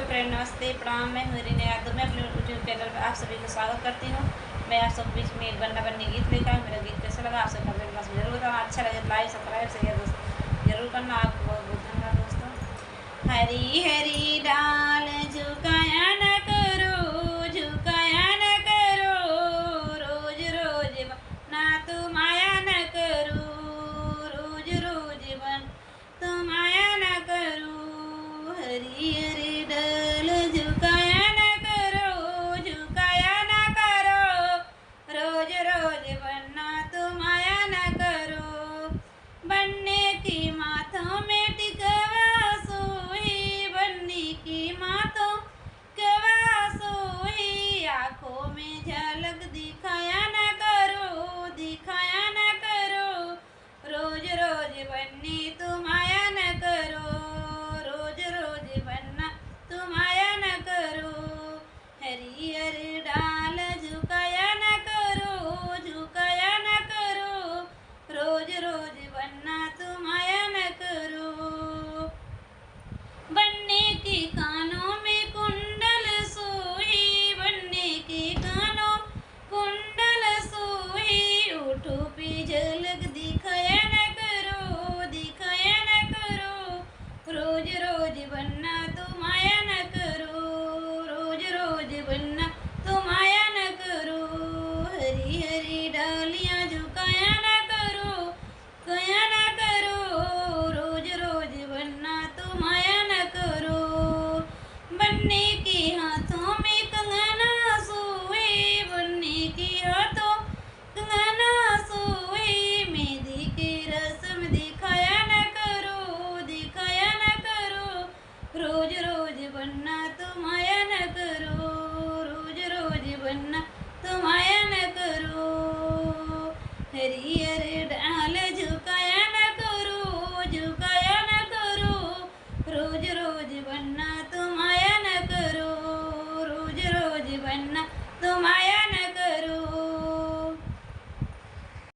Hello friend, नमस्ते, प्रणाम। मैं हूँ रीना यादव। मैं अपने यूट्यूब चैनल पर आप सभी को स्वागत करती हूँ। मैं आप सब बीच में एक बनना बनने गीत लेकर आऊँ। मेरा गीत कैसा लगा आप सब कमेंट बॉक्स में जरूर बताना। अच्छा लगे तो लाइक सब्सक्राइब शेयर दोस्तों जरूर करना। आपको बहुत बहुत धन्यवाद दोस्तों। हरी हरी डाल झुकाया न करो, झुकाया न करो, रोज रोज ना तुम आया न करो, रोज रोज बन तुम आया न करो। हरी हरी डाल झुकाया न करो, झुकाया न करो, रोज रोज बनना तुम आया न करो। बनने की माथों में टिकवा सोही, बनने की माथों कवा सोही, आँखों में झलक दिखाया न करो, दिखाया न करो, रोज रोज बनने तुम आया न करो, रोज रोज बनना तुम आया न करो। हरी हरी डाल झुकाया न करो, झुकाया न करो, रोज रोज बनना तुम आया न करो। बनने की कानों में कुंडल सोही, बनने की कानों कुंडल सोही, ओठों पे झलक दिखाया न करो, दिखाया न करो, रोज रोज बनना तुम आया न करो, रोज रोज बनना तुम आया न करो। हरी हरी डालियाँ झुकाया न करो, कया न करो, रोज रोज बनना तुम आया न करो। बनने